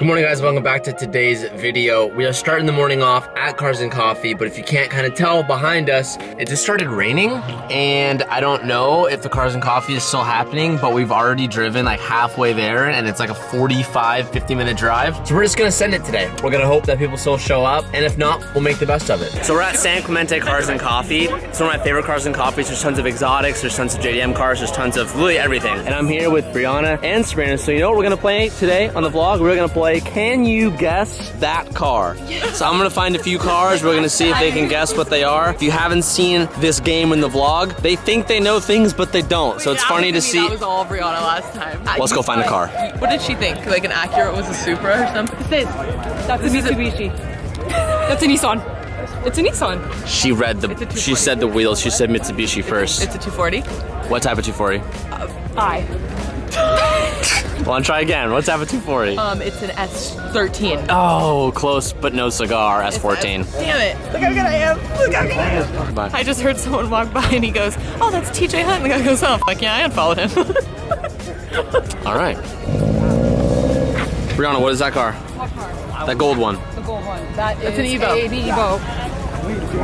Good morning, guys. Welcome back to today's video. We are starting the morning off at Cars and Coffee, but if you can't kind of tell behind us, it just started raining, and I don't know if the Cars and Coffee is still happening, but we've already driven like halfway there, and it's like a 50 minute drive. So we're just gonna send it today. We're gonna hope that people still show up, and if not, we'll make the best of it. So we're at San Clemente Cars and Coffee. It's one of my favorite Cars and Coffees. There's tons of exotics, there's tons of JDM cars, there's tons of really everything. And I'm here with Brianna and Sabrina. So you know what we're gonna play today on the vlog? We're gonna play Can You Guess That Car? So I'm gonna find a few cars. We're gonna see if they can guess what they are. If you haven't seen this game in the vlog, they think they know things, but they don't. So it's funny to see. That was all Brianna last time. Let's go find a car. What did she think? Like an Acura was a Supra or something? That's a Mitsubishi. That's a Nissan. It's a Nissan. She read the, she said the wheels. She said Mitsubishi first. It's a 240. What type of 240? Wanna try again? What type of 240? It's an S13. Oh, close, but no cigar, S14. Damn it. Look how good I am. Look how good I am. Bye. I just heard someone walk by and he goes, oh, that's TJ Hunt. And the guy goes, oh, like, yeah, I unfollowed him. All right. Brianna, what is that car? What car? That gold one. The gold one. That is It's an Evo. an Evo.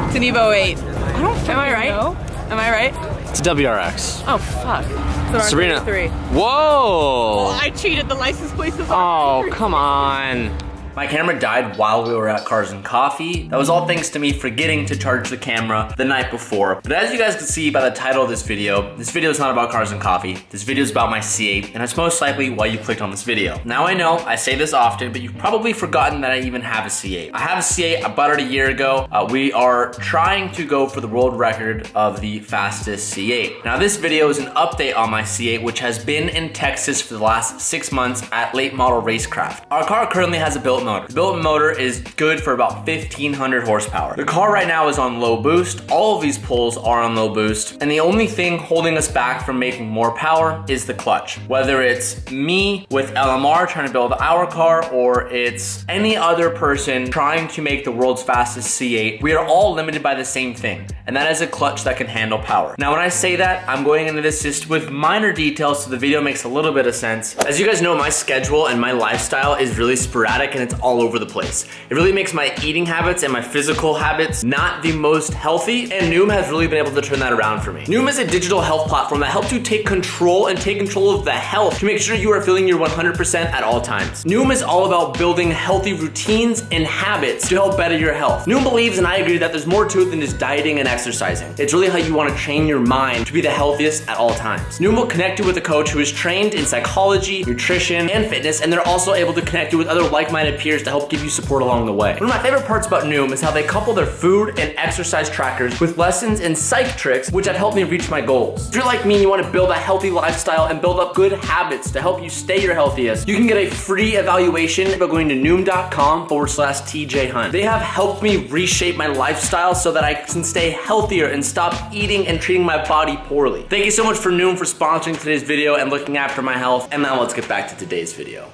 It's an Evo 8. I don't Am I right? know. Am I right? It's a WRX. Oh, fuck. It's Sabrina. 3. Whoa! I cheated. The license plate is Oh, come on. My camera died while we were at Cars and Coffee. That was all thanks to me forgetting to charge the camera the night before. But as you guys can see by the title of this video is not about Cars and Coffee. This video is about my C8, and that's most likely why you clicked on this video. Now I know I say this often, but you've probably forgotten that I even have a C8. I have a C8, I bought it a year ago. We are trying to go for the world record of the fastest C8. Now this video is an update on my C8, which has been in Texas for the last 6 months at Late Model Racecraft. Our car currently has a built motor. The built motor is good for about 1,500 horsepower. The car right now is on low boost. All of these pulls are on low boost. And the only thing holding us back from making more power is the clutch. Whether it's me with LMR trying to build our car, or it's any other person trying to make the world's fastest C8, we are all limited by the same thing. And that is a clutch that can handle power. Now, when I say that, I'm going into this just with minor details so the video makes a little bit of sense. As you guys know, my schedule and my lifestyle is really sporadic and it's all over the place. It really makes my eating habits and my physical habits not the most healthy, and Noom has really been able to turn that around for me. Noom is a digital health platform that helps you take control of the health to make sure you are feeling your 100% at all times. Noom is all about building healthy routines and habits to help better your health. Noom believes, and I agree, that there's more to it than just dieting and exercising. It's really how you want to train your mind to be the healthiest at all times. Noom will connect you with a coach who is trained in psychology, nutrition, and fitness, and they're also able to connect you with other like-minded peers to help give you support along the way. One of my favorite parts about Noom is how they couple their food and exercise trackers with lessons and psych tricks, which have helped me reach my goals. If you're like me and you want to build a healthy lifestyle and build up good habits to help you stay your healthiest, you can get a free evaluation by going to noom.com/TJ Hunt. They have helped me reshape my lifestyle so that I can stay healthier and stop eating and treating my body poorly. Thank you so much for Noom for sponsoring today's video and looking after my health. And now let's get back to today's video.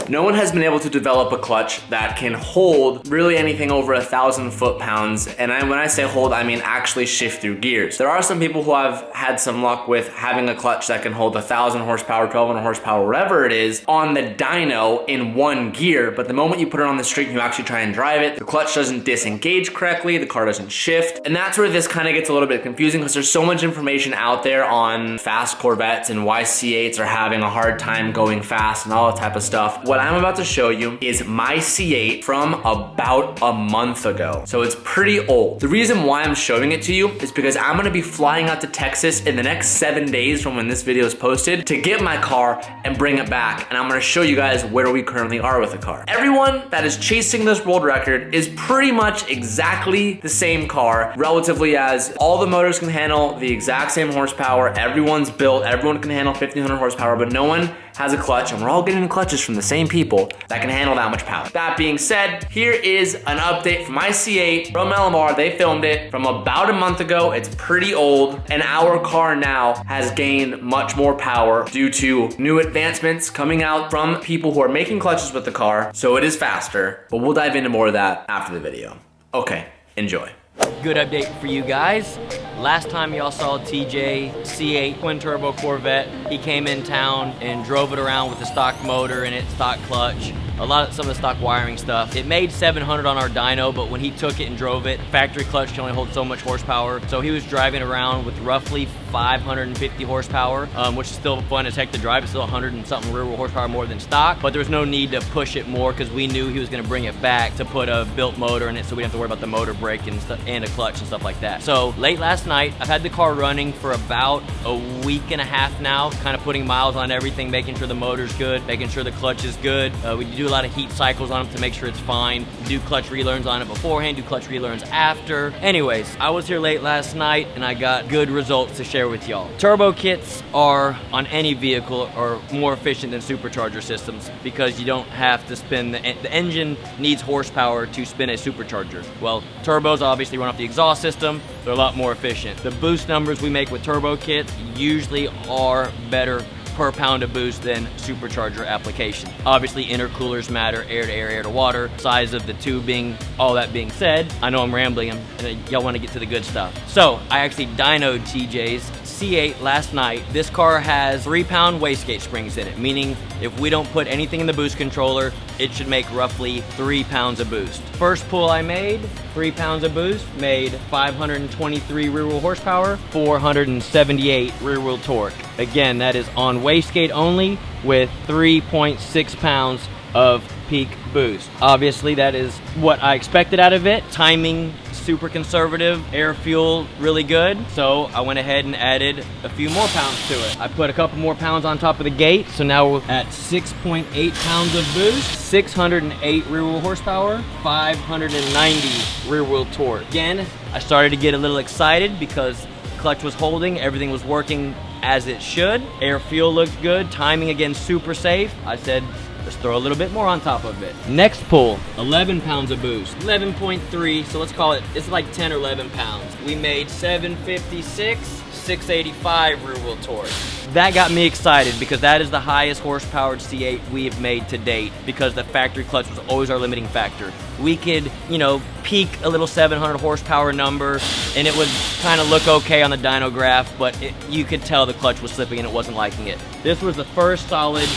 No one has been able to develop a clutch that can hold really anything over 1,000 foot-pounds. And when I say hold, I mean actually shift through gears. There are some people who have had some luck with having a clutch that can hold 1,000 horsepower, 1,200 horsepower, whatever it is, on the dyno in one gear. But the moment you put it on the street and you actually try and drive it, the clutch doesn't disengage correctly, the car doesn't shift. And that's where this kind of gets a little bit confusing, because there's so much information out there on fast Corvettes and why C8s are having a hard time going fast and all that type of stuff. What I'm about to show you is my C8 from about a month ago. So it's pretty old. The reason why I'm showing it to you is because I'm gonna be flying out to Texas in the next 7 days from when this video is posted to get my car and bring it back. And I'm gonna show you guys where we currently are with the car. Everyone that is chasing this world record is pretty much exactly the same car, relatively, as all the motors can handle the exact same horsepower. Everyone's built, everyone can handle 1,500 horsepower, but no one has a clutch, and we're all getting clutches from the same people that can handle that much power. That being said, here is an update from my C8 from LMR. They filmed it from about a month ago. It's pretty old, and our car now has gained much more power due to new advancements coming out from people who are making clutches with the car, so it is faster, but we'll dive into more of that after the video. Okay, enjoy. Good update for you guys. Last time y'all saw TJ C8 twin turbo Corvette, he came in town and drove it around with the stock motor in it, stock clutch, some of the stock wiring stuff. It made 700 on our dyno, but when he took it and drove it, factory clutch can only hold so much horsepower. So he was driving around with roughly 550 horsepower, which is still fun as heck to drive. It's still 100 and something rear wheel horsepower more than stock, but there was no need to push it more because we knew he was gonna bring it back to put a built motor in it so we didn't have to worry about the motor brake and stuff, and a clutch and stuff like that. So late last night, I've had the car running for about a week and a half now, kind of putting miles on everything, making sure the motor's good, making sure the clutch is good. We do a lot of heat cycles on it to make sure it's fine. Do clutch relearns on it beforehand, do clutch relearns after. Anyways, I was here late last night and I got good results to share with y'all. Turbo kits are, on any vehicle, are more efficient than supercharger systems because you don't have to spin, the engine needs horsepower to spin a supercharger. Well, turbos obviously run off the exhaust system, they're a lot more efficient. The boost numbers we make with turbo kits usually are better per pound of boost than supercharger application. Obviously intercoolers matter, air to air, air to water, size of the tubing, all that being said, I know I'm rambling and y'all want to get to the good stuff. So I actually dynoed TJ's C8 last night. This car has 3-pound wastegate springs in it, meaning if we don't put anything in the boost controller, it should make roughly 3 pounds of boost. First pull I made, 3 pounds of boost, made 523 rear wheel horsepower, 478 rear wheel torque. Again, that is on wastegate only with 3.6 pounds of peak boost. Obviously, that is what I expected out of it. Timing, super conservative, air fuel, really good. So I went ahead and added a few more pounds to it. I put a couple more pounds on top of the gate, so now we're at 6.8 pounds of boost, 608 rear wheel horsepower, 590 rear wheel torque. Again, I started to get a little excited because clutch was holding, everything was working as it should. Air fuel looked good, timing again super safe. I said, let's throw a little bit more on top of it. Next pull, 11 pounds of boost, 11.3, so let's call it, it's like 10 or 11 pounds. We made 756, 685 rear wheel torque. That got me excited because that is the highest horsepowered C8 we have made to date because the factory clutch was always our limiting factor. We could, you know, peak a little 700 horsepower number and it would kind of look okay on the dyno graph, but you could tell the clutch was slipping and it wasn't liking it. This was the first solid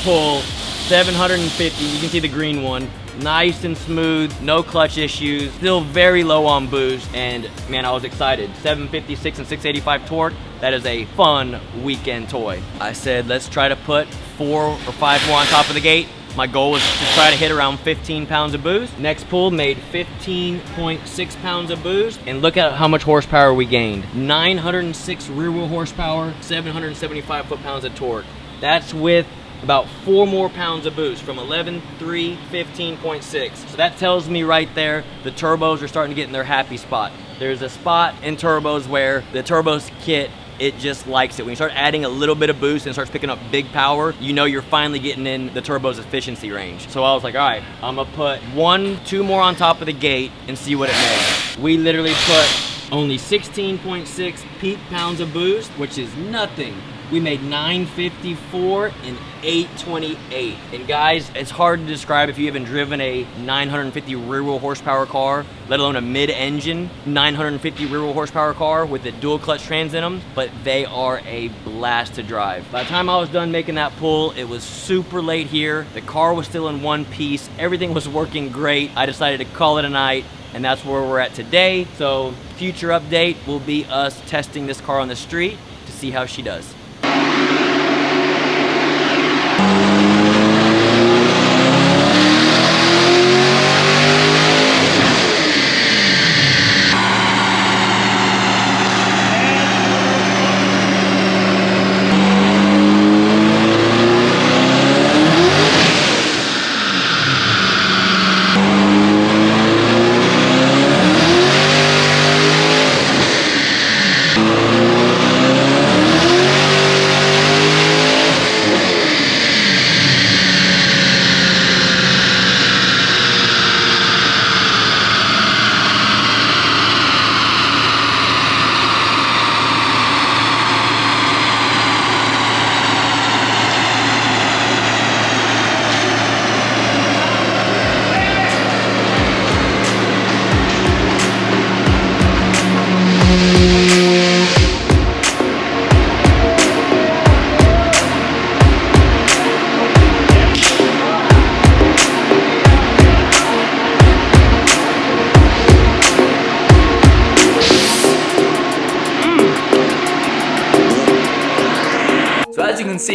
pull, 750, you can see the green one. Nice and smooth, no clutch issues, still very low on boost, and man, I was excited. 756 and 685 torque, that is a fun weekend toy. I said, let's try to put 4 or 5 more on top of the gate. My goal was to try to hit around 15 pounds of boost. Next pull made 15.6 pounds of boost, and look at how much horsepower we gained. 906 rear wheel horsepower, 775 foot-pounds of torque. That's with about 4 more pounds of boost from 11.3, 15.6. So that tells me right there, the turbos are starting to get in their happy spot. There's a spot in turbos where the turbos kit, it just likes it. When you start adding a little bit of boost and it starts picking up big power, you know you're finally getting in the turbo's efficiency range. So I was like, all right, I'm gonna put 1, 2 more on top of the gate and see what it makes. We literally put only 16.6 peak pounds of boost, which is nothing. We made 954 and 828. And guys, it's hard to describe if you haven't driven a 950 rear wheel horsepower car, let alone a mid-engine 950 rear wheel horsepower car with a dual clutch trans in them, but they are a blast to drive. By the time I was done making that pull, it was super late here. The car was still in one piece. Everything was working great. I decided to call it a night, and that's where we're at today. So future update will be us testing this car on the street to see how she does.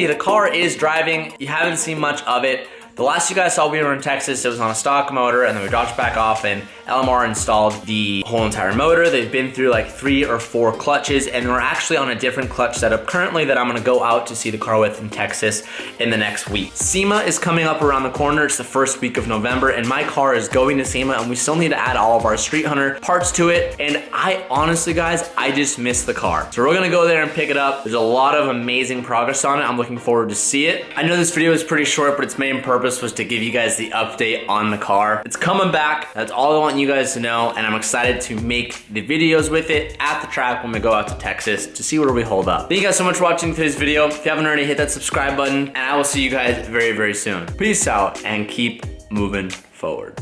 currently the car is driving. You haven't seen much of it. The last you guys saw, we were in Texas. It was on a stock motor, and then we dropped it back off, and LMR installed the whole entire motor. They've been through like 3 or 4 clutches, and we're actually on a different clutch setup currently that I'm gonna go out to see the car with in Texas in the next week. SEMA is coming up around the corner. It's the first week of November, and my car is going to SEMA, and we still need to add all of our Street Hunter parts to it. And I honestly, guys, I just miss the car. So we're gonna go there and pick it up. There's a lot of amazing progress on it. I'm looking forward to see it. I know this video is pretty short, but its main purpose was to give you guys the update on the car. It's coming back. That's all I want you guys to know, and I'm excited to make the videos with it at the track when we go out to Texas to see where we hold up. Thank you guys so much for watching today's video. If you haven't already, hit that subscribe button, and I will see you guys very, very soon. Peace out, and keep moving forward.